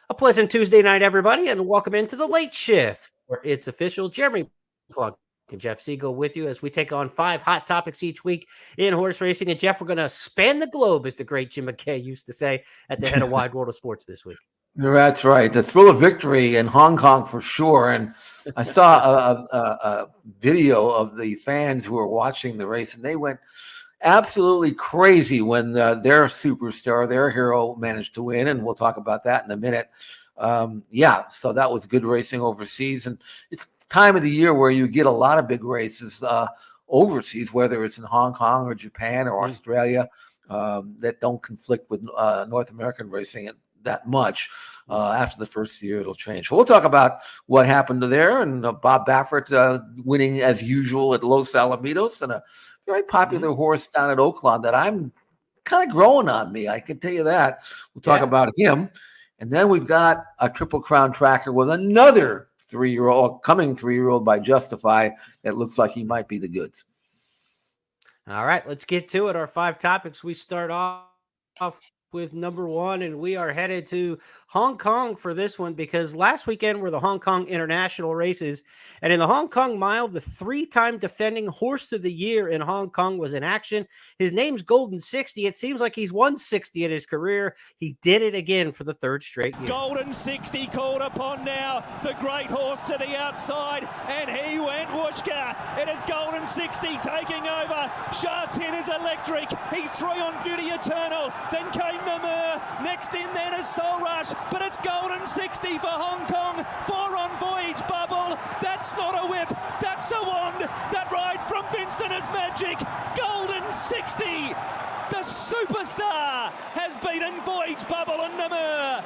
A pleasant Tuesday night, everybody, and welcome into the late shift, where it's official. Jeremy Plonk and Jeff Siegel with you as we take on 5 hot topics each week in horse racing. And Jeff, we're going to span the globe, as the great Jim McKay used to say at the head of Wide World of Sports this week. That's right. The thrill of victory in Hong Kong for sure. And I saw a video of the fans who were watching the race, and they went absolutely crazy when their superstar, their hero, managed to win. And we'll talk about that in a minute. So that was good racing overseas. And it's time of the year where you get a lot of big races overseas, whether it's in Hong Kong or Japan or Australia, that don't conflict with North American racing that much. After the first year, it'll change. So we'll talk about what happened there, and Bob Baffert winning as usual at Los Alamitos, and a very popular horse down at Oaklawn that I'm kind of growing on me. I can tell you that. We'll talk about him. And then we've got a Triple Crown tracker with another coming three-year-old by Justify that looks like he might be the goods. All right, let's get to it. Our 5 topics. We start off with number 1, and we are headed to Hong Kong for this one because last weekend were the Hong Kong International races, and in the Hong Kong Mile, the 3-time defending Horse of the Year in Hong Kong was in action. His name's Golden 60. It seems like he's won 60 in his career. He did it again for the 3rd straight year. Golden 60 called upon now. The great horse to the outside, and he went whooshka. It is Golden 60 taking over. Shartin is electric. He's 3 on Beauty Eternal. Then came Namur. Next in then is Soul Rush, but it's Golden 60 for Hong Kong. 4 on Voyage Bubble. That's not a whip. That's a wand. That ride from Vincent is magic. Golden 60. The superstar has beaten Voyage Bubble and Namur.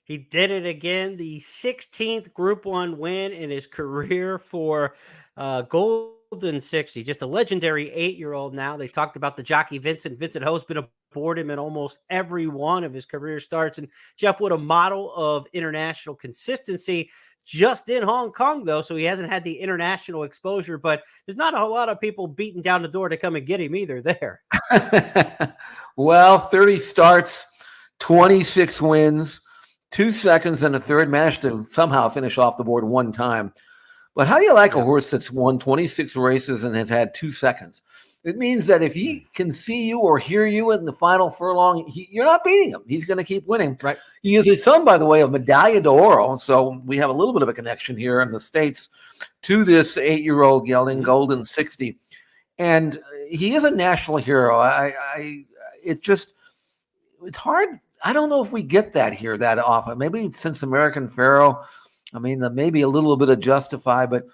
He did it again. The 16th Group 1 win in his career for Golden 60. Just a legendary 8-year-old now. They talked about the jockey Vincent. Vincent Ho's been aboard him in almost every one of his career starts. And Jeff, what a model of international consistency just in Hong Kong, though. So he hasn't had the international exposure, but there's not a whole lot of people beating down the door to come and get him either there. Well, 30 starts, 26 wins, 2 seconds and a third, managed to somehow finish off the board 1 time. But how do you like a horse that's won 26 races and has had 2 seconds? It means that if he can see you or hear you in the final furlong, you're not beating him. He's going to keep winning. Right. He is a son, by the way, of Medaglia d'Oro. So we have a little bit of a connection here in the States to this 8-year-old gelding, Golden 60. And he is a national hero. It's hard. I don't know if we get that here that often. Maybe since American Pharoah, maybe a little bit of Justify, but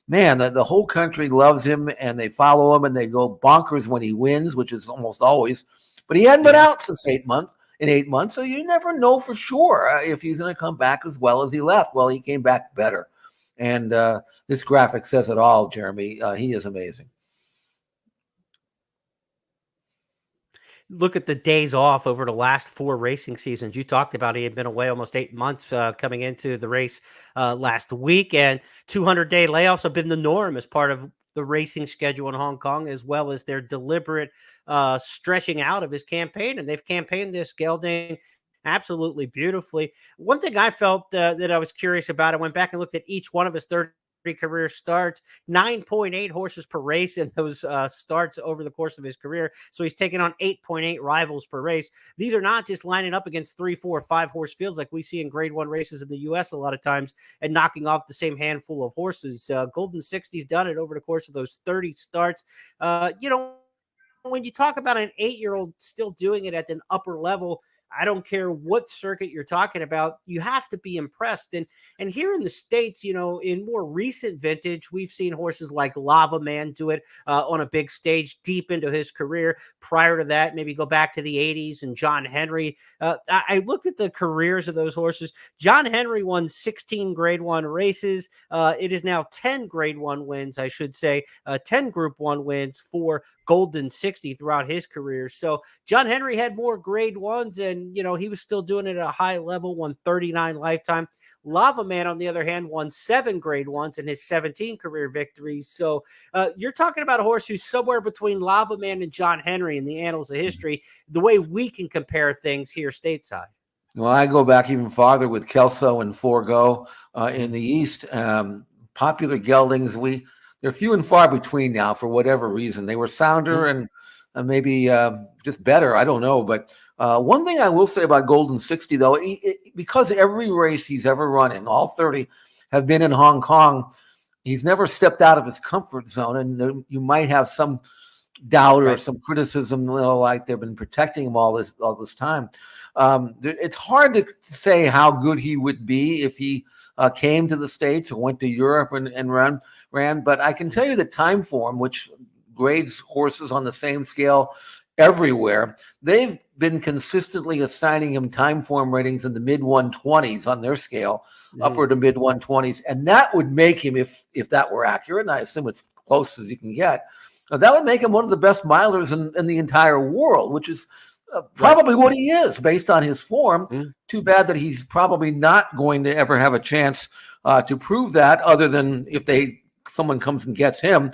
man, the whole country loves him and they follow him and they go bonkers when he wins, which is almost always. But he hadn't been out since 8 months, so you never know for sure if he's going to come back as well as he left. Well, he came back better. And this graphic says it all, Jeremy. He is amazing. Look at the days off over the last 4 racing seasons. You talked about he had been away almost 8 months coming into the race last week, and 200-day layoffs have been the norm as part of the racing schedule in Hong Kong, as well as their deliberate stretching out of his campaign. And they've campaigned this gelding absolutely beautifully. One thing I felt that I was curious about, I went back and looked at each one of his 30 career starts, 9.8 horses per race in those starts over the course of his career. So he's taken on 8.8 rivals per race. These are not just lining up against 3, 4, 5 horse fields like we see in grade 1 races in the U.S. a lot of times and knocking off the same handful of horses. Golden 60's done it over the course of those 30 starts. When you talk about an 8-year-old still doing it at an upper level, I don't care what circuit you're talking about, you have to be impressed. And here in the States, in more recent vintage, we've seen horses like Lava Man do it on a big stage deep into his career. Prior to that, maybe go back to the 80s and John Henry. I looked at the careers of those horses. John Henry won 16 grade 1 races. It is now 10 grade 1 wins, I should say, 10 group 1 wins for Golden 60 throughout his career. So John Henry had more grade 1s and, he was still doing it at a high level, won 39 lifetime. Lava Man, on the other hand, won 7 grade 1s in his 17 career victories. So you're talking about a horse who's somewhere between Lava Man and John Henry in the annals of history, the way we can compare things here stateside. Well, I go back even farther with Kelso and Forgo in the East. Popular geldings, they're few and far between now for whatever reason. They were sounder and maybe just better. I don't know. But one thing I will say about Golden 60, though, because every race he's ever run in, all 30, have been in Hong Kong, he's never stepped out of his comfort zone. And you might have some doubt or some criticism, like they've been protecting him all this time. It's hard to say how good he would be if he came to the States or went to Europe and ran. But I can tell you that Time Form, which grades horses on the same scale everywhere, they've been consistently assigning him Time Form ratings in the mid 120s on their scale, upper to mid 120s. And that would make him, if that were accurate, and I assume it's close as you can get, that would make him one of the best milers in the entire world, which is probably what he is based on his form. Too bad that he's probably not going to ever have a chance to prove that, other than if someone comes and gets him.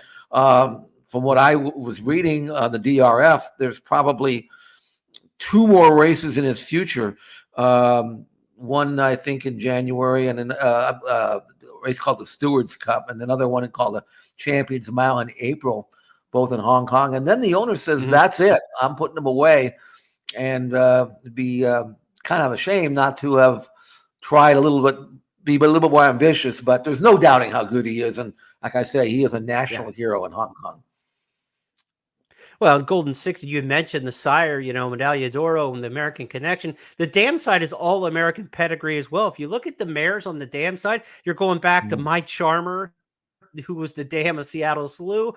From what I was reading, the DRF, there's probably 2 more races in his future. One, I think, in January, and a race called the Stewards Cup, and another one called the Champions Mile in April, both in Hong Kong. And then the owner says, that's it. I'm putting him away. And it'd be kind of a shame not to have tried be a little bit more ambitious. But there's no doubting how good he is. And like I say, he is a national hero in Hong Kong. Well, Golden 60, you mentioned the sire, Medaglia d'Oro and the American Connection. The dam side is all American pedigree as well. If you look at the mares on the dam side, you're going back to My Charmer, who was the dam of Seattle Slew,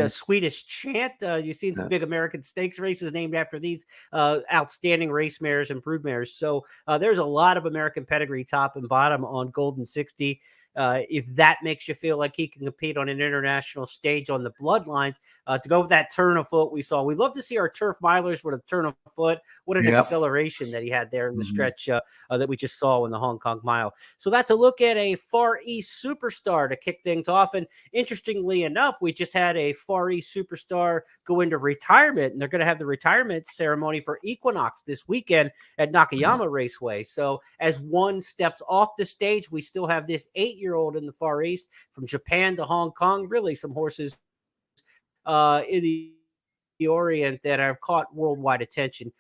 Swedish Chant. You've seen some big American stakes races named after these outstanding race mares and brood mares. So there's a lot of American pedigree top and bottom on Golden 60. If that makes you feel like he can compete on an international stage on the bloodlines, to go with that turn of foot we saw. We love to see our turf milers with a turn of foot. What an acceleration that he had there in the stretch that we just saw in the Hong Kong Mile. So that's a look at a Far East superstar to kick things off. And interestingly enough, we just had a Far East superstar go into retirement, and they're going to have the retirement ceremony for Equinox this weekend at Nakayama Raceway. So as one steps off the stage, we still have this 8-year-old in the Far East from Japan to Hong Kong. Really some horses in the Orient that have caught worldwide attention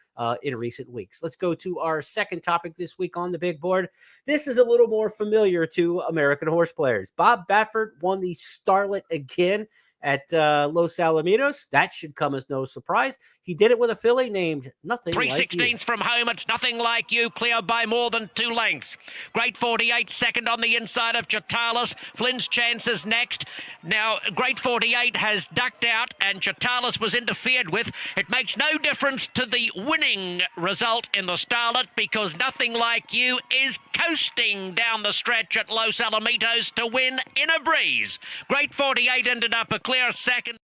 in recent weeks. Let's go to our second topic this week on the big board. This is a little more familiar to American horse players. Bob Baffert won the Starlet again at Los Alamitos. That should come as no surprise. He did it with a filly named Nothing Like You. 3/16 from home, it's Nothing Like You, clear by more than 2 lengths. Great 48 second on the inside of Chatalis. Flynn's chances next. Now, Great 48 has ducked out and Chatalis was interfered with. It makes no difference to the winning result in the Starlet because Nothing Like You is coasting down the stretch at Los Alamitos to win in a breeze. Great 48 ended up a clear second.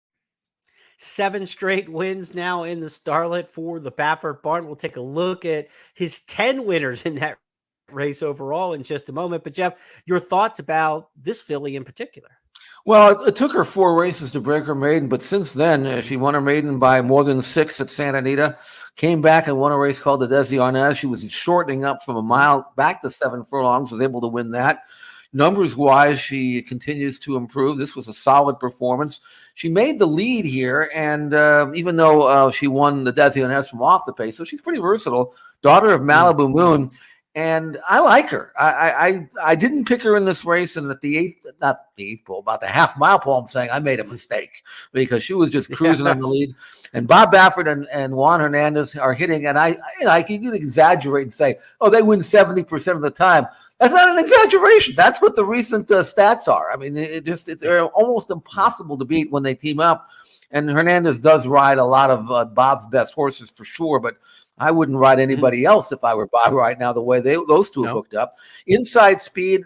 7 straight wins now in the Starlet for the Baffert barn. We'll take a look at his 10 winners in that race overall in just a moment. But Jeff, your thoughts about this filly in particular? Well, it took her 4 races to break her maiden, but since then she won her maiden by more than 6 at Santa Anita, came back and won a race called the Desi Arnaz. She was shortening up from a mile back to 7 furlongs, was able to win that. Numbers-wise, she continues to improve. This was a solid performance. She made the lead here, and even though she won the Desi Arnaz from off the pace, so she's pretty versatile. Daughter of Malibu Moon, and I like her. I didn't pick her in this race, and at the not the eighth pole, about the half-mile pole, I'm saying I made a mistake because she was just cruising on the lead. And Bob Baffert and Juan Hernandez are hitting, and I can exaggerate and say, oh, they win 70% of the time. That's not an exaggeration. That's what the recent stats are. I mean, it's almost impossible to beat when they team up. And Hernandez does ride a lot of Bob's best horses for sure, but I wouldn't ride anybody else if I were Bob right now, the way those two have hooked up. Inside speed,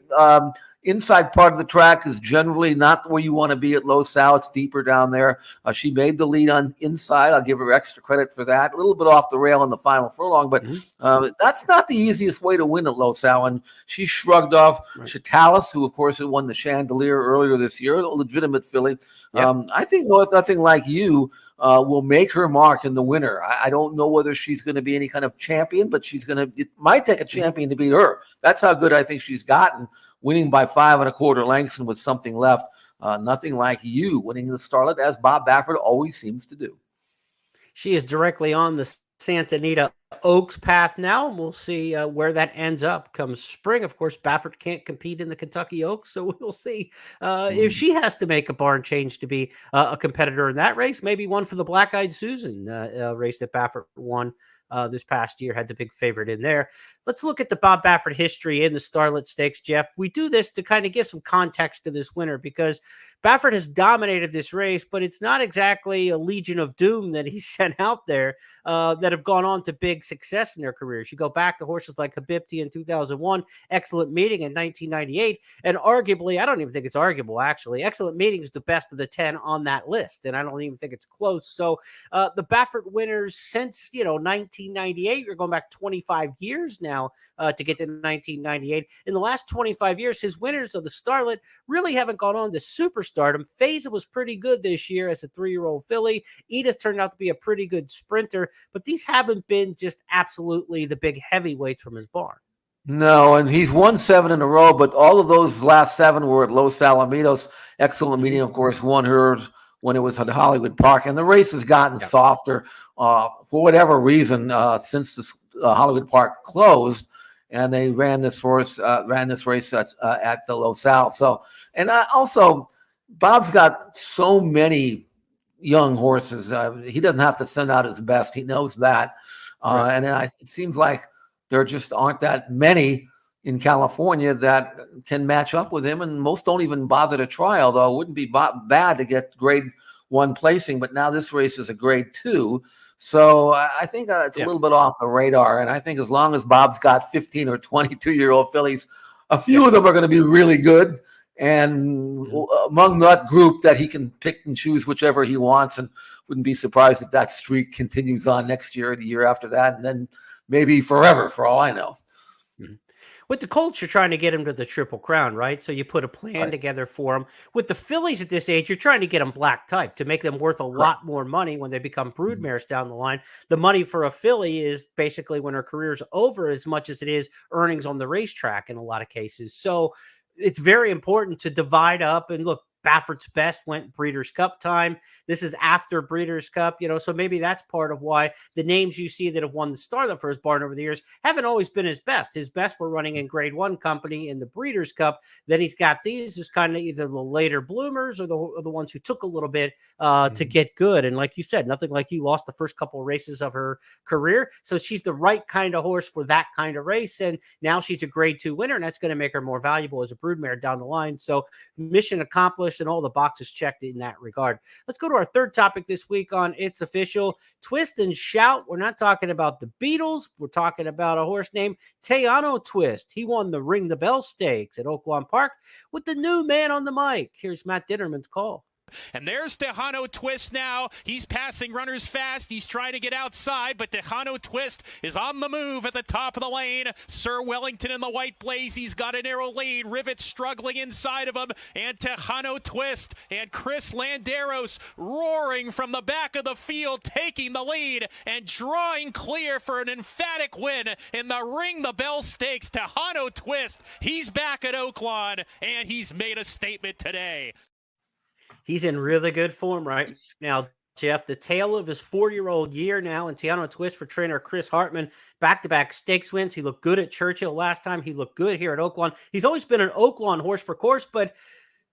inside part of the track is generally not where you want to be at Los Al. It's deeper down there. She made the lead on inside. I'll give her extra credit for that. A little bit off the rail in the final furlong, but that's not the easiest way to win at Los Al. And she shrugged off Chatalis, who, of course, had won the Chandelier earlier this year, a legitimate filly. I think Nothing Like You will make her mark in the winter. I don't know whether she's going to be any kind of champion, but it might take a champion to beat her. That's how good I think she's gotten, winning by 5 1/4 lengths and with something left. Nothing like you winning the Starlet, as Bob Baffert always seems to do. She is directly on the Santa Anita Oaks path now, and we'll see where that ends up come spring. Of course, Baffert can't compete in the Kentucky Oaks, so we'll see if she has to make a barn change to be a competitor in that race. Maybe one for the Black Eyed Susan race that Baffert won this past year, had the big favorite in there. Let's look at the Bob Baffert history in the Starlet Stakes, Jeff. We do this to kind of give some context to this winner because Baffert has dominated this race, but it's not exactly a Legion of Doom that he sent out there that have gone on to big success in their careers. You go back to horses like Habibti in 2001, Excellent Meeting in 1998, and arguably, I don't even think it's arguable, actually, Excellent Meeting is the best of the 10 on that list, and I don't even think it's close. So the Baffert winners since, 1998, you're going back 25 years now to get to 1998. In the last 25 years, his winners of the Starlet really haven't gone on to superstardom. Faiza was pretty good this year as a 3-year-old filly. Edith turned out to be a pretty good sprinter, but these haven't been just absolutely the big heavyweights from his barn. No, and he's won 7 in a row, but all of those last 7 were at Los Alamitos. Excellent Meeting, of course, won hers when it was at Hollywood Park, and the race has gotten softer for whatever reason since the Hollywood Park closed, and they ran this race at the Los Al. So, and also, Bob's got so many young horses. He doesn't have to send out his best. He knows that, and it seems like there just aren't that many in California that can match up with him, and most don't even bother to try, although it wouldn't be bad to get grade 1 placing, but now this race is a grade 2. So I think it's a little bit off the radar, and I think as long as Bob's got 15 or 22-year-old fillies, a few of them are going to be really good, and among that group that he can pick and choose whichever he wants, and wouldn't be surprised if that streak continues on next year, the year after that, and then maybe forever, for all I know. With the Colts, you're trying to get him to the Triple Crown, right? So you put a plan together for him. With the fillies at this age, you're trying to get them black type to make them worth a lot more money when they become broodmares down the line. The money for a filly is basically when her career's over as much as it is earnings on the racetrack in a lot of cases. So it's very important to divide up and look. Baffert's best went Breeders' Cup time. This is after Breeders' Cup, so maybe that's part of why the names you see that have won the Starlet for his barn over the years haven't always been his best. His best were running in Grade 1 company in the Breeders' Cup. Then he's got these as kind of either the later bloomers or the ones who took a little bit to get good. And like you said, nothing like you lost the first couple of races of her career. So she's the right kind of horse for that kind of race. And now she's a Grade 2 winner, and that's going to make her more valuable as a broodmare down the line. So mission accomplished and all the boxes checked in that regard. Let's go to our third topic this week on It's Official. Twist and Shout. We're not talking about the Beatles. We're talking about a horse named Tejano Twist. He won the Ring the Bell Stakes at Oaklawn Park with the new man on the mic. Here's Matt Ditterman's call. And there's Tejano Twist now. He's passing runners fast. He's trying to get outside, but Tejano Twist is on the move at the top of the lane. Sir Wellington in the white blaze. He's got a narrow lead. Rivet struggling inside of him. And Tejano Twist and Chris Landeros roaring from the back of the field, taking the lead and drawing clear for an emphatic win in the Ring the Bell Stakes. Tejano Twist, he's back at Oaklawn, and he's made a statement today. He's in really good form right now, Jeff. The tail of his 4-year-old year now, and Tejano Twist for trainer Chris Hartman. Back-to-back stakes wins. He looked good at Churchill last time. He looked good here at Oaklawn. He's always been an Oaklawn horse for course, but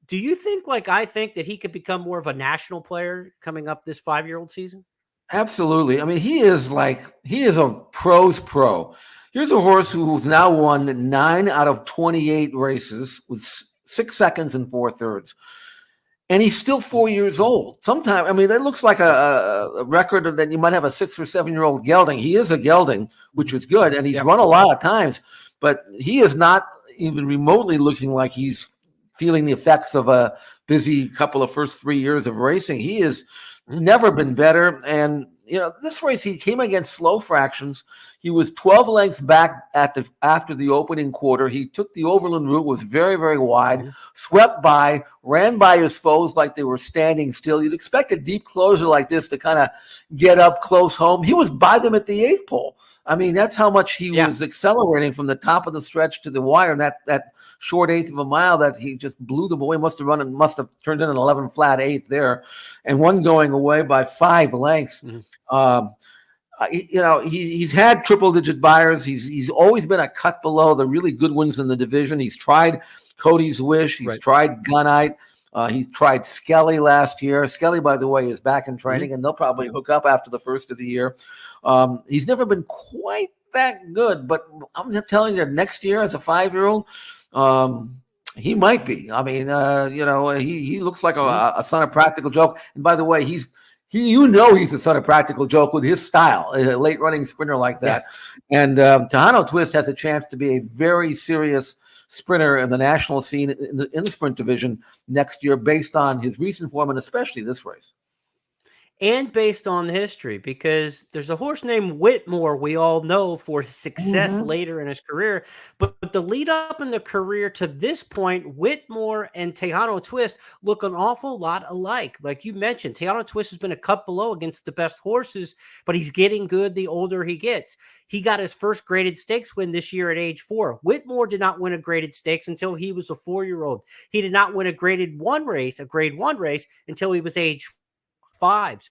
do you think, like I think, that he could become more of a national player coming up this 5-year-old season? Absolutely. I mean, he is a pro's pro. Here's a horse who's now won 9 out of 28 races with 6 seconds and 4 thirds. And he's still 4 years old. Sometimes, I mean, it looks like a record that you might have a 6 or 7-year-old gelding. He is a gelding, which is good, and he's run a lot of times, but he is not even remotely looking like he's feeling the effects of a busy couple of first 3 years of racing. He has never been better, and this race, he came against slow fractions. He was 12 lengths back after the opening quarter. He took the overland route, was very, very wide, swept by, ran by his foes like they were standing still. You'd expect a deep closer like this to kind of get up close home. He was by them at the 8th pole. I mean, that's how much he was accelerating from the top of the stretch to the wire. And that short 1/8 of a mile that he just blew them away. Must have turned in an 11 flat 8th there, and one going away by 5 lengths. He's had triple-digit buyers. He's always been a cut below the really good ones in the division. He's tried Cody's Wish. He's tried Gunite. He tried Skelly last year. Skelly, by the way, is back in training, and they'll probably hook up after the first of the year. He's never been quite that good, but I'm telling you, next year as a 5-year-old, he might be. I mean, he looks like a son of Practical Joke. And by the way, he's a son of Practical Joke with his style, a late running sprinter like that. And Tejano Twist has a chance to be a very serious sprinter in the national scene in the sprint division next year, based on his recent form and especially this race. And based on history, because there's a horse named Whitmore we all know for his success later in his career, but the lead up in the career to this point, Whitmore and Tejano Twist look an awful lot alike. Like you mentioned, Tejano Twist has been a cut below against the best horses, but he's getting good the older he gets. He got his first graded stakes win this year at age 4. Whitmore did not win a graded stakes until he was a 4-year-old. He did not win a grade 1 race until he was age 5.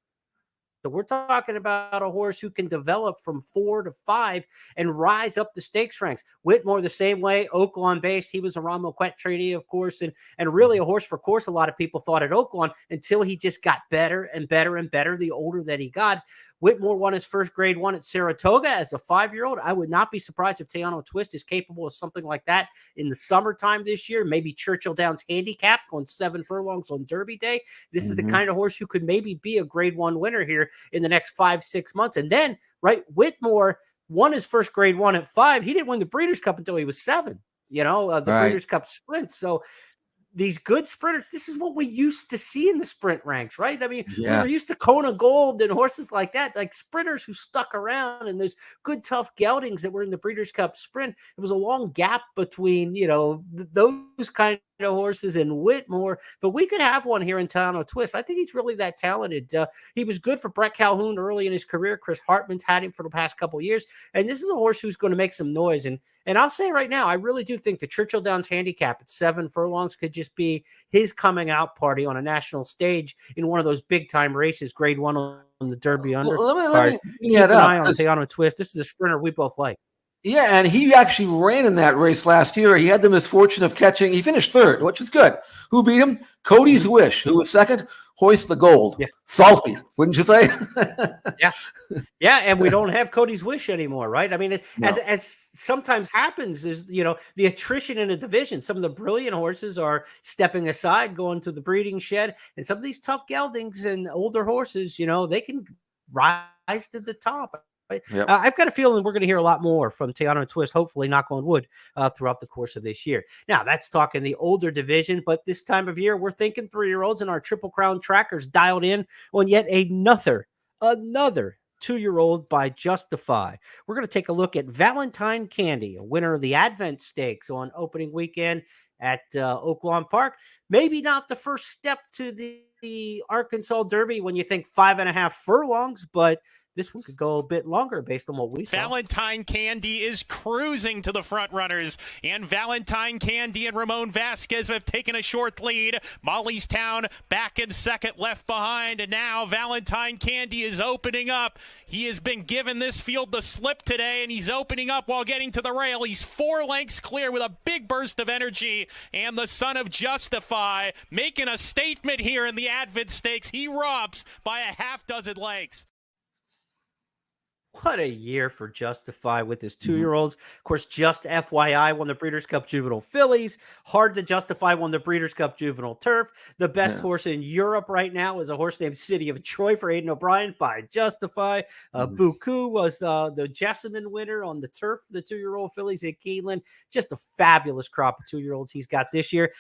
So we're talking about a horse who can develop from 4 to 5 and rise up the stakes ranks. Whitmore the same way, Oaklawn based. He was a Ron Moquette trainee, of course, and really a horse for course. A lot of people thought at Oaklawn until he just got better and better and better the older that he got. Whitmore won his first grade 1 at Saratoga as a 5-year-old. I would not be surprised if Tejano Twist is capable of something like that in the summertime this year. Maybe Churchill Downs handicap on 7 furlongs on Derby Day. This is the kind of horse who could maybe be a grade 1 winner here in the next 5-6 months. And then, Whitmore won his first grade 1 at 5. He didn't win the Breeders' Cup until he was 7, the Breeders' Cup sprint. So these good sprinters, this is what we used to see in the sprint ranks, right? I mean, we were used to Kona Gold and horses like that, like sprinters who stuck around, and there's good, tough geldings that were in the Breeders' Cup sprint. It was a long gap between, those kind of horses and Whitmore, but we could have one here in Tejano Twist. I think he's really that talented. He was good for Brett Calhoun early in his career. Chris Hartman's had him for the past couple of years, and this is a horse who's going to make some noise. And I'll say right now, I really do think the Churchill Downs handicap at 7 furlongs could just be his coming out party on a national stage in one of those big time races, grade 1 on the Derby under. Let me keep an eye on Tejano Twist. This is a sprinter we both like. Yeah, and he actually ran in that race last year. He had the misfortune of catching. He finished 3rd, which is good. Who beat him? Cody's Wish. Who was 2nd? Hoist the Gold. Yeah. Salty, wouldn't you say? Yeah, and we don't have Cody's Wish anymore, right? I mean, as sometimes happens is, the attrition in a division. Some of the brilliant horses are stepping aside, going to the breeding shed, and some of these tough geldings and older horses, they can rise to the top. Yep. I've got a feeling we're going to hear a lot more from Tejano Twist, hopefully, knock on wood, throughout the course of this year. Now, that's talking the older division, but this time of year, we're thinking 3-year-olds, and our Triple Crown trackers dialed in on yet another 2-year-old by Justify. We're going to take a look at Valentine Candy, a winner of the Advent Stakes on opening weekend at Oaklawn Park. Maybe not the first step to the Arkansas Derby when you think 5.5 furlongs, but this one could go a bit longer based on what we saw. Valentine Candy is cruising to the front runners, and Valentine Candy and Ramon Vasquez have taken a short lead. Mollystown back in 2nd, left behind, and now Valentine Candy is opening up. He has been given this field the slip today, and he's opening up while getting to the rail. He's 4 lengths clear with a big burst of energy, and the son of Justify making a statement here in the Advent Stakes. He robs by a half dozen lengths. What a year for Justify with his 2-year-olds. Of course, Just FYI won the Breeders' Cup Juvenile Fillies. Hard to Justify won the Breeders' Cup Juvenile Turf. The best horse in Europe right now is a horse named City of Troy for Aidan O'Brien by Justify. Buku was the Jessamine winner on the turf, the 2-year-old fillies at Keeneland. Just a fabulous crop of 2-year-olds he's got this year.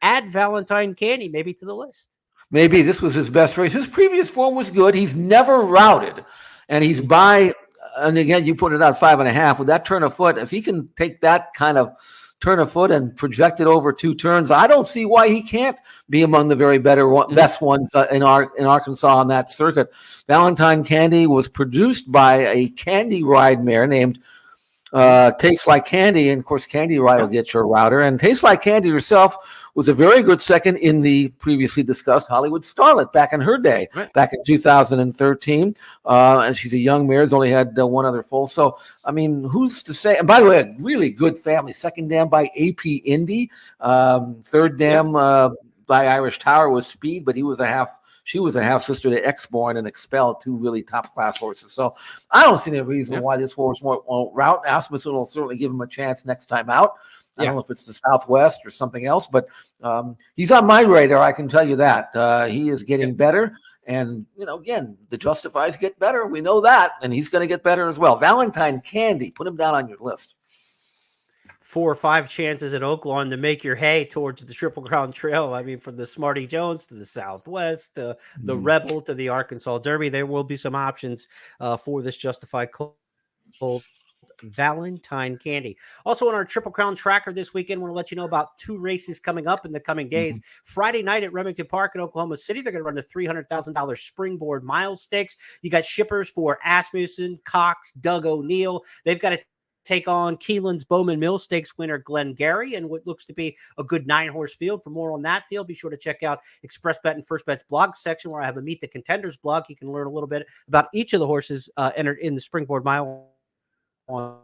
Add Valentine Candy maybe to the list. maybe this was his best race. His previous form was good. He's never routed, and he's by. And again, you put it out 5.5 with that turn of foot. If he can take that kind of turn of foot and project it over 2 turns, I don't see why he can't be among the very best ones in Arkansas on that circuit. Valentine Candy was produced by a Candy Ride mare named Tastes Like Candy, and of course Candy Ride will get your router. And Tastes Like Candy herself was a very good second in the previously discussed Hollywood Starlet back in her day, back in 2013. And she's a young mare, has only had one other foal. So, I mean, who's to say? And by the way, a really good family. Second dam by AP Indy. Third dam by Irish Tower was Speed, but she was a half sister to Exborn and Expel, 2 really top class horses. So I don't see any reason why this horse won't route. Asmussen will certainly give him a chance next time out. I don't know if it's the Southwest or something else, but he's on my radar. I can tell you that he is getting better. And, again, the Justifies get better. We know that. And he's going to get better as well. Valentine Candy, put him down on your list. 4 or 5 chances at Oaklawn to make your hay towards the Triple Crown Trail. I mean, from the Smarty Jones to the Southwest, to the Rebel to the Arkansas Derby, there will be some options for this Justified Colt Valentine Candy. Also on our Triple Crown tracker this weekend, we're going to let you know about 2 races coming up in the coming days. Friday night at Remington Park in Oklahoma City, they're going to run the $300,000 Springboard Miles Stakes. You got shippers for Asmussen, Cox, Doug O'Neill. They've got to take on Keelan's Bowman Mill Stakes winner Glenn Gary and what looks to be a good 9-horse field. For more on that field, be sure to check out Express Bet and First Bet's blog section, where I have a Meet the Contenders blog. You can learn a little bit about each of the horses entered in the Springboard Mile on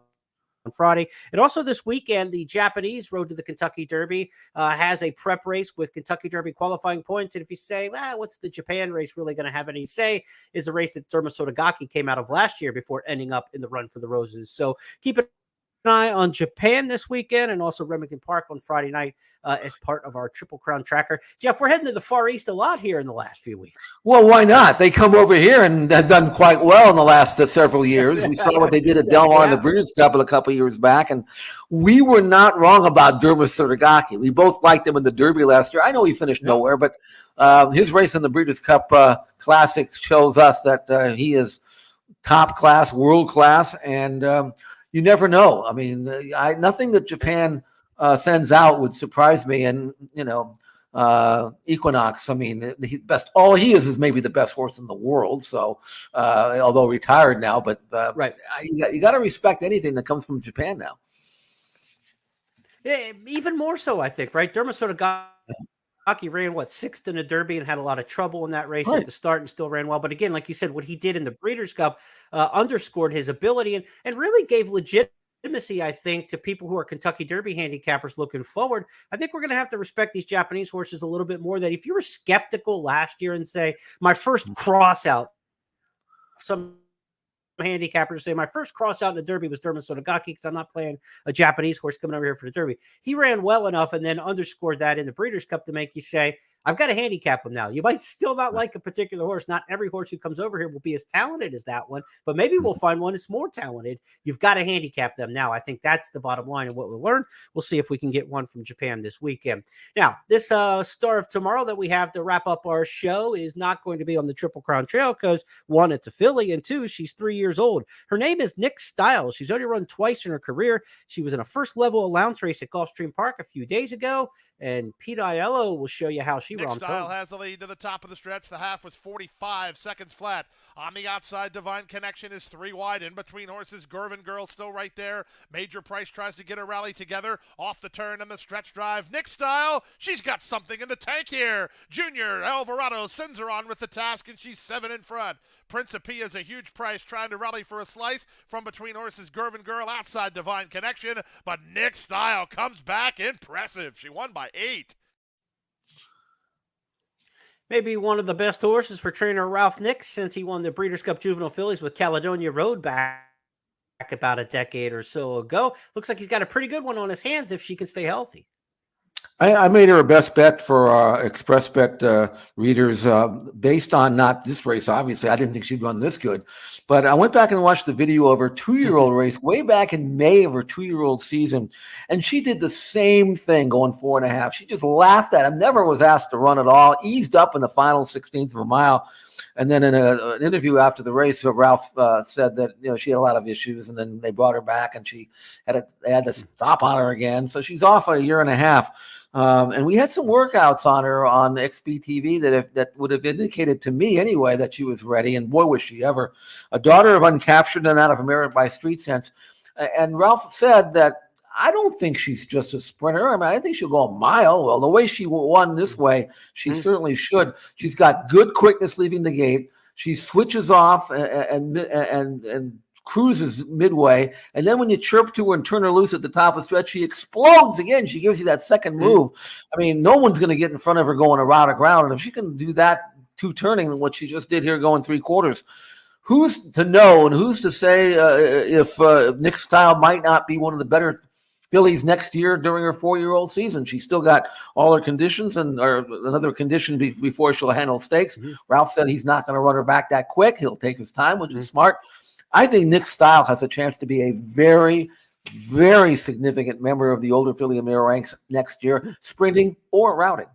Friday. And also this weekend, the Japanese Road to the Kentucky Derby has a prep race with Kentucky Derby qualifying points. And if you say, what's the Japan race really going to have any say, is a race that Derma Sotogake came out of last year before ending up in the Run for the Roses. So keep it an eye on Japan this weekend, and also Remington Park on Friday night as part of our Triple Crown tracker. Jeff, we're heading to the Far East a lot here in the last few weeks. Well, why not? They come over here and have done quite well in the last several years. We saw what they did at Del Mar in the Breeders' Cup a couple of years back, and we were not wrong about Derma Sotogake. We both liked him in the Derby last year. I know he finished nowhere, but his race in the Breeders' Cup Classic shows us that he is top class, world class, and you never know. I mean, nothing that Japan sends out would surprise me. And, Equinox, I mean, all he is maybe the best horse in the world. So, although retired now, but you got to respect anything that comes from Japan now. Yeah, even more so, I think, right? Derma Sotogake ran 6th in the Derby and had a lot of trouble in that race at the start and still ran well. But again, like you said, what he did in the Breeders' Cup underscored his ability and really gave legitimacy, I think, to people who are Kentucky Derby handicappers looking forward. I think we're going to have to respect these Japanese horses a little bit more. That if you were skeptical last year and say, my first cross out, some handicappers say my first cross out in the Derby was Derma Sotogake because I'm not playing a Japanese horse coming over here for the Derby. He ran well enough and then underscored that in the Breeders' Cup to make you say, I've got to handicap him now. You might still not like a particular horse. Not every horse who comes over here will be as talented as that one, but maybe we'll find one that's more talented. You've got to handicap them now. I think that's the bottom line of what we'll learn. We'll see if we can get one from Japan this weekend. Now, this Star of Tomorrow that we have to wrap up our show is not going to be on the Triple Crown Trail because 1, it's a filly, and 2, she's 3 years old. Her name is Nick Stiles. She's already run twice in her career. She was in a first level allowance race at Gulfstream Park a few days ago, and Pete Aiello will show you how she Nick runs. Style has the lead to the top of the stretch. The half was 45 seconds flat. On the outside, Divine Connection is 3 wide. In between horses, Gervin Girl still right there. Major Price tries to get a rally together. Off the turn and the stretch drive. Nick Style, she's got something in the tank here. Junior Alvarado sends her on with the task, and she's 7 in front. Principe is a huge price trying to rally for a slice. From between horses, Gervin Girl outside Divine Connection. But Nick Style comes back impressive. She won by 8. Maybe one of the best horses for trainer Ralph Nix since he won the Breeders' Cup Juvenile Fillies with Caledonia Road back about a decade or so ago. Looks like he's got a pretty good one on his hands if she can stay healthy. I made her a best bet for Express Bet readers based on not this race. Obviously, I didn't think she'd run this good, but I went back and watched the video of her 2-year-old race way back in May of her 2-year-old season, and she did the same thing going 4.5. She just laughed at him. Never was asked to run at all. Eased up in the final 16th of a mile. And then in an interview after the race, Ralph said that she had a lot of issues, and then they brought her back, and they had to stop on her again. So she's off a year and a half. And we had some workouts on her on XBTV that would have indicated to me anyway that she was ready. And boy, was she ever. A daughter of Uncaptured and out of America by Street Sense. And Ralph said that I don't think she's just a sprinter. I mean, I think she'll go a mile. Well, the way she won this way, she certainly should. She's got good quickness leaving the gate. She switches off and cruises midway. And then when you chirp to her and turn her loose at the top of the stretch, she explodes again. She gives you that second move. I mean, no one's going to get in front of her going around. And if she can do that two turning, what she just did here going 3/4, who's to know and who's to say if Nick Style might not be one of the better fillies next year during her 4-year-old season? She's still got all her conditions or another condition before she'll handle stakes. Ralph said he's not going to run her back that quick. He'll take his time, which is smart. I think Nick Style has a chance to be a very, very significant member of the older filly and mare ranks next year, sprinting or routing.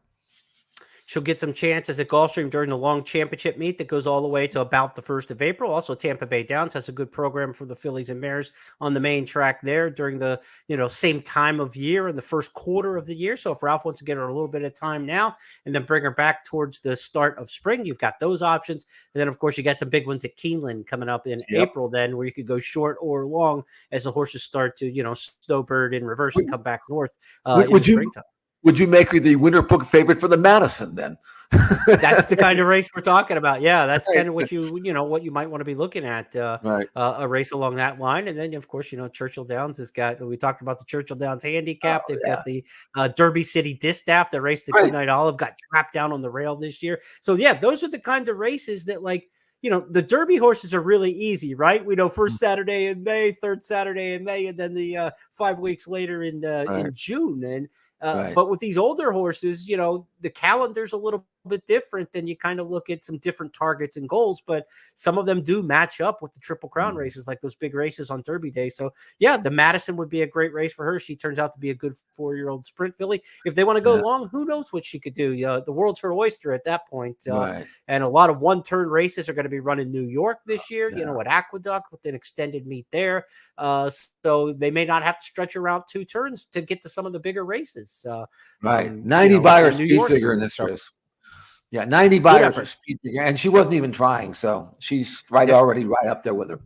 She'll get some chances at Gulfstream during the long championship meet that goes all the way to about the 1st of April. Also, Tampa Bay Downs has a good program for the fillies and mares on the main track there during the same time of year in the first quarter of the year. So if Ralph wants to get her a little bit of time now and then bring her back towards the start of spring, you've got those options. And then, of course, you got some big ones at Keeneland coming up in April then, where you could go short or long as the horses start to, snowbird in reverse and come back north in springtime. Would you make her the winner book favorite for the Madison then? That's the kind of race we're talking about. Yeah, that's kind of what what you might want to be looking at, a race along that line. And then, of course, Churchill Downs has got, we talked about the Churchill Downs handicap. They've got the Derby City Distaff that raced the Green Knight Olive, got trapped down on the rail this year. So, yeah, those are the kinds of races that, the Derby horses are really easy, right? We know first Saturday in May, third Saturday in May, and then the 5 weeks later in June. And but with these older horses, the calendar's a little bit different, and you kind of look at some different targets and goals, but some of them do match up with the Triple Crown races, like those big races on Derby Day. So yeah, the Madison would be a great race for her. She turns out to be a good 4-year-old sprint filly. If they want to go long, who knows what she could do? The world's her oyster at that point. And a lot of one-turn races are going to be run in New York this year, at Aqueduct with an extended meet there. So they may not have to stretch around 2 turns to get to some of the bigger races. 90 buyer speed figure in this race. Yeah, 90 buyers for speed figure, and she wasn't even trying, so she's already right up there with her.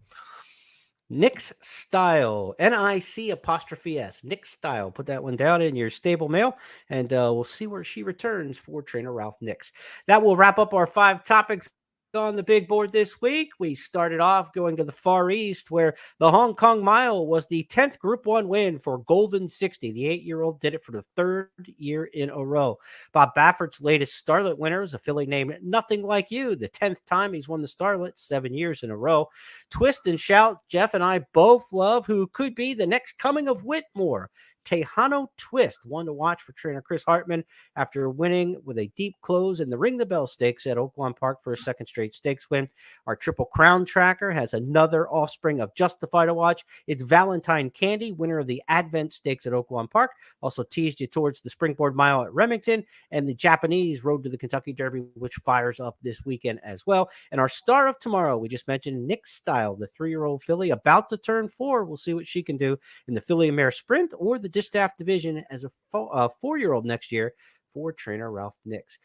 Nick's Style, NIC''S, Nick's Style. Put that one down in your stable mail, and we'll see where she returns for trainer Ralph Nix. That will wrap up our 5 topics on the big board this week. We started off going to the Far East, where the Hong Kong Mile was the 10th Group 1 win for Golden 60. The 8-year-old did it for the 3rd year in a row. Bob Baffert's latest Starlet winner is a filly named Nothing Like You. The 10th time he's won the Starlet, 7 years in a row. Twist and Shout, Jeff and I both love who could be the next coming of Whitmore. Tejano Twist, one to watch for trainer Chris Hartman after winning with a deep close in the Ring the Bell Stakes at Oaklawn Park for a 2nd straight stakes win. Our Triple Crown tracker has another offspring of Justify to watch. It's Valentine Candy, winner of the Advent Stakes at Oaklawn Park. Also teased you towards the Springboard Mile at Remington and the Japanese Road to the Kentucky Derby, which fires up this weekend as well. And our star of tomorrow, we just mentioned Nick's Style, the 3-year-old filly about to turn 4. We'll see what she can do in the filly and mare sprint or the distaff division as a 4-year-old next year for trainer Ralph Nix.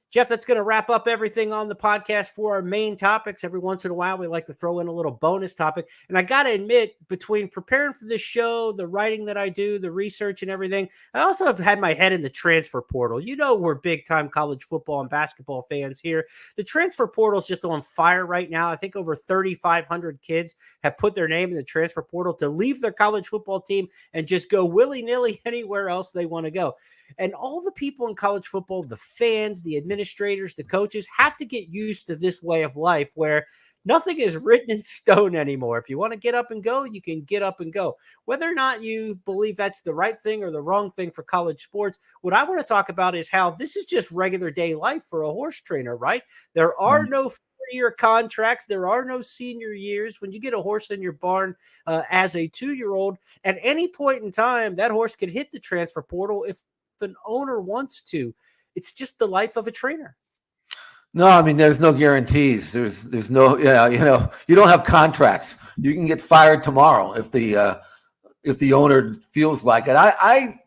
Jeff, that's going to wrap up everything on the podcast for our main topics. Every once in a while, we like to throw in a little bonus topic. And I got to admit, between preparing for this show, the writing that I do, the research and everything, I also have had my head in the transfer portal. We're big-time college football and basketball fans here. The transfer portal is just on fire right now. I think over 3,500 kids have put their name in the transfer portal to leave their college football team and just go willy-nilly anywhere else they want to go. And all the people in college football, the fans, the administrators, administrators, the coaches have to get used to this way of life where nothing is written in stone anymore. If you want to get up and go, you can get up and go. Whether or not you believe that's the right thing or the wrong thing for college sports, what I want to talk about is how this is just regular day life for a horse trainer, right? There are no 4-year contracts. There are no senior years. When you get a horse in your barn as a 2-year-old, at any point in time, that horse could hit the transfer portal if an owner wants to. It's just the life of a trainer. No, I mean, there's no guarantees. There's no, you don't have contracts. You can get fired tomorrow if the owner feels like it. I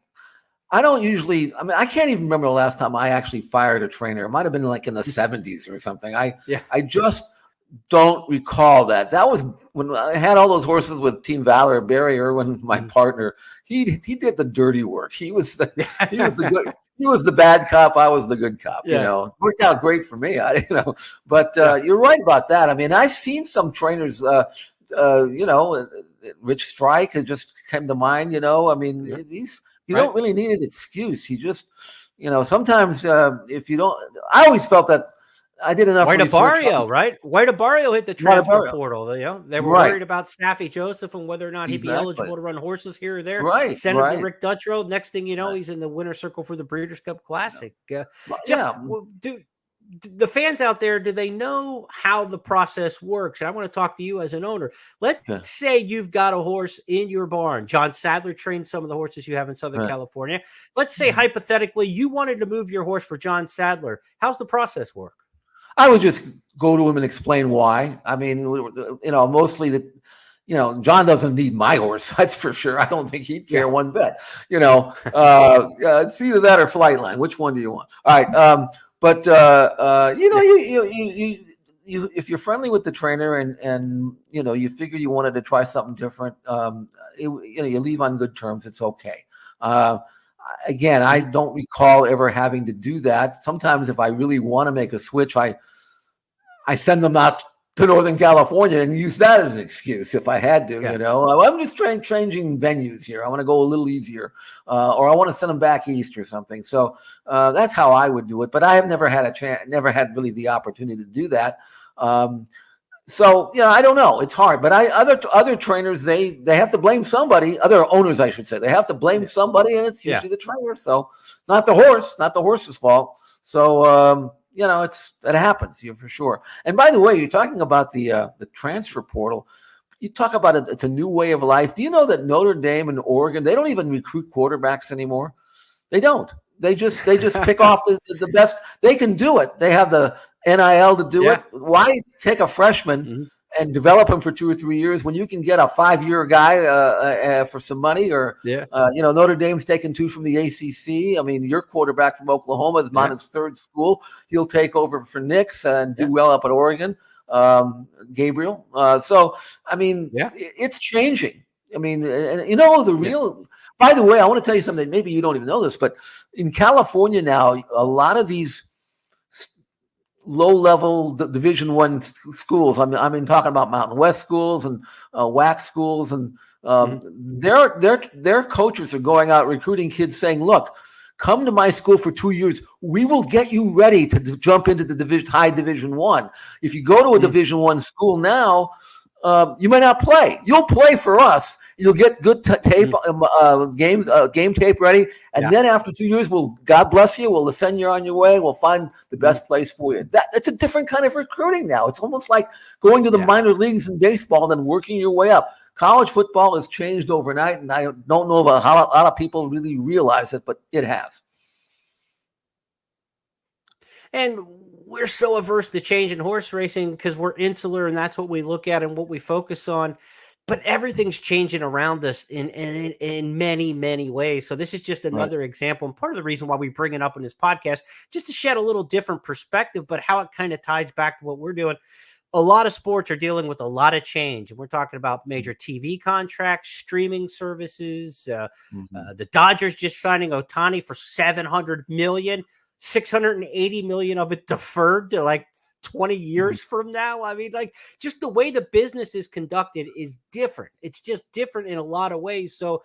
don't usually, I mean, I can't even remember the last time I actually fired a trainer. It might have been like in the 70s or something. I just don't recall that. That was when I had all those horses with Team Valor. Barry Irwin, my partner, he did the dirty work. He was the bad cop. I was the good cop. It worked out great for me. But you're right about that. I mean, I've seen some trainers. Rich Strike just came to mind. I mean, you don't really need an excuse. You just, sometimes if you don't, I always felt that. I did enough White research. Abario, right? White Abario hit the transfer portal. They were worried about Staffy Joseph and whether or not he'd be eligible to run horses here or there. Sent him to Rick Dutrow. Next thing you know, he's in the winner's circle for the Breeders' Cup Classic. Jeff, the fans out there, do they know how the process works? And I want to talk to you as an owner. Let's say you've got a horse in your barn. John Sadler trained some of the horses you have in Southern California. Let's say hypothetically you wanted to move your horse for John Sadler. How's the process work? I would just go to him and explain why. I mean, mostly John doesn't need my horse. That's for sure. I don't think he'd care one bit. It's either that or Flightline. Which one do you want? All right. You if you're friendly with the trainer and you figure you wanted to try something different, you leave on good terms. It's okay. Again, I don't recall ever having to do that. Sometimes if I really want to make a switch, I send them out to Northern California and use that as an excuse if I had to, I'm just changing venues here. I want to go a little easier, or I want to send them back east or something. So that's how I would do it. But I have never had really the opportunity to do that. So I don't know. It's hard. But other trainers, they have to blame somebody. Other owners, I should say, they have to blame somebody, and it's usually the trainer. So not the horse's fault. So it happens, for sure. And by the way, you're talking about the transfer portal. You talk about it. It's a new way of life. Do you know that Notre Dame and Oregon, they don't even recruit quarterbacks anymore? They don't. They just pick off the best. They can do it. They have the NIL to do it. Why take a freshman and develop him for 2 or 3 years when you can get a 5-year guy for some money? Or Notre Dame's taken 2 from the ACC. I mean, your quarterback from Oklahoma is on his 3rd school. He'll take over for Nix and do well up at Oregon. Gabriel. So I mean, it's changing. I mean, the real. By the way, I want to tell you something. Maybe you don't even know this, but in California now, a lot of these low-level Division I schools. I mean, talking about Mountain West schools and WAC schools, and their coaches are going out recruiting kids, saying, "Look, come to my school for 2 years. We will get you ready to jump into the high Division I. If you go to a Division I school now, you might not play. You'll play for us. You'll get good tape, game tape ready, and then after 2 years, God bless you. We'll send you on your way. We'll find the best place for you." It's a different kind of recruiting now. It's almost like going to the minor leagues in baseball and then working your way up. College football has changed overnight, and I don't know about how a lot of people really realize it, but it has. And we're so averse to change in horse racing because we're insular, and that's what we look at and what we focus on. But everything's changing around us in many, many ways. So this is just another example. And part of the reason why we bring it up in this podcast, just to shed a little different perspective, but how it kind of ties back to what we're doing. A lot of sports are dealing with a lot of change. And we're talking about major TV contracts, streaming services. The Dodgers just signing Ohtani for $700 million, $680 million of it deferred to like 20 years from now. I mean, like, just the way the business is conducted is different. It's just different in a lot of ways. So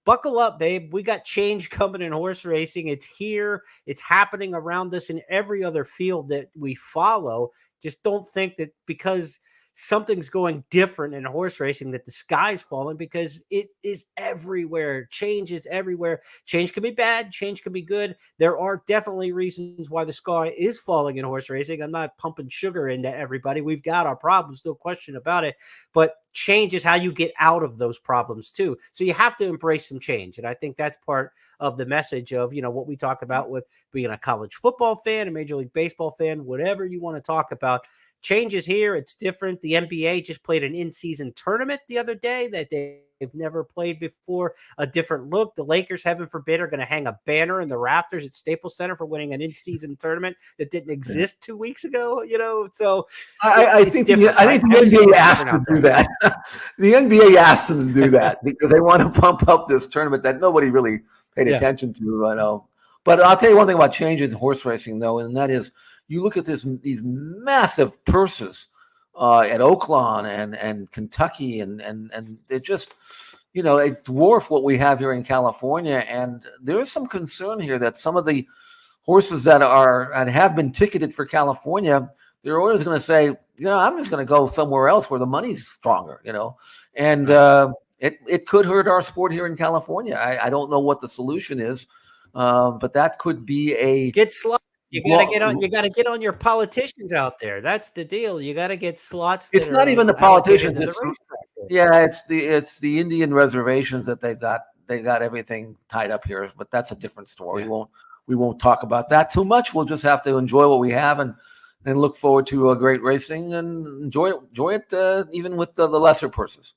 buckle up, babe. We got change coming in horse racing. It's here. It's happening around us in every other field that we follow. Just don't think that because something's going different in horse racing that the sky's falling, because it is everywhere. Change is everywhere. Change can be bad. Change can be good. There are definitely reasons why the sky is falling in horse racing. I'm not pumping sugar into everybody. We've got our problems, no question about it. But change is how you get out of those problems too. So you have to embrace some change. And I think that's part of the message of, what we talk about with being a college football fan, a Major League Baseball fan, whatever you want to talk about. Change is here. It's different. The NBA just played an in-season tournament the other day that they've never played before. A different look. The Lakers, heaven forbid, are going to hang a banner in the rafters at Staples Center for winning an in-season tournament that didn't exist 2 weeks ago. So I think the NBA asked to do that. The NBA asked them to do that because they want to pump up this tournament that nobody really paid attention to. I know, but I'll tell you one thing about changes in horse racing, though, and that is, you look at these massive purses at Oaklawn and Kentucky, and they're just, they dwarf what we have here in California. And there is some concern here that some of the horses that have been ticketed for California, they're always going to say, I'm just going to go somewhere else where the money's stronger, and it could hurt our sport here in California. I don't know what the solution is, but that could be a get slots. You gotta get on your politicians out there. That's the deal. You gotta get slots. It's not even the politicians. It's the Indian reservations that they've got. They got everything tied up here, but that's a different story. Yeah. We won't talk about that too much. We'll just have to enjoy what we have and look forward to a great racing and enjoy it even with the lesser purses.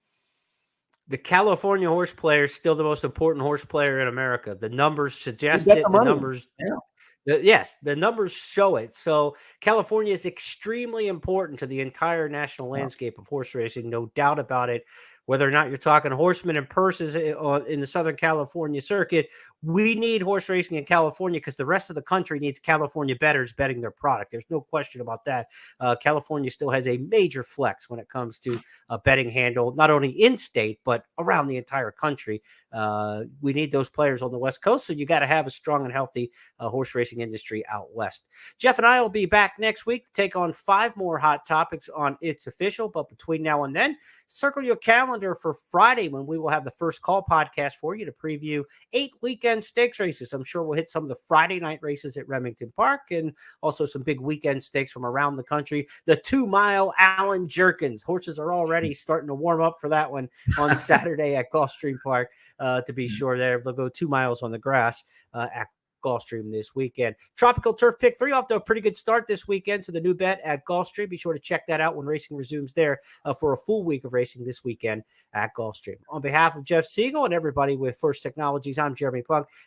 The California horse player is still the most important horse player in America. The numbers suggest it. The numbers. Yeah. Yes, the numbers show it. So California is extremely important to the entire national landscape of horse racing, no doubt about it. Whether or not you're talking horsemen and purses in the Southern California circuit, we need horse racing in California because the rest of the country needs California bettors betting their product. There's no question about that. California still has a major flex when it comes to betting handle, not only in state, but around the entire country. We need those players on the West Coast. So you got to have a strong and healthy horse racing industry out West. Jeff and I will be back next week to take on 5 more hot topics on It's Official. But between now and then, circle your calendar for Friday when we will have the First Call podcast for you to preview 8 weekend stakes races. I'm sure we'll hit some of the Friday night races at Remington Park and also some big weekend stakes from around the country. The 2-mile Allen Jerkins. Horses are already starting to warm up for that one on Saturday at Gulfstream Park. To be sure, they'll go 2 miles on the grass at Gulfstream this weekend. Tropical Turf Pick 3 off to a pretty good start this weekend. So the new bet at Gulfstream. Be sure to check that out when racing resumes there for a full week of racing this weekend at Gulfstream. On behalf of Jeff Siegel and everybody with First Technologies, I'm Jeremy Plonk.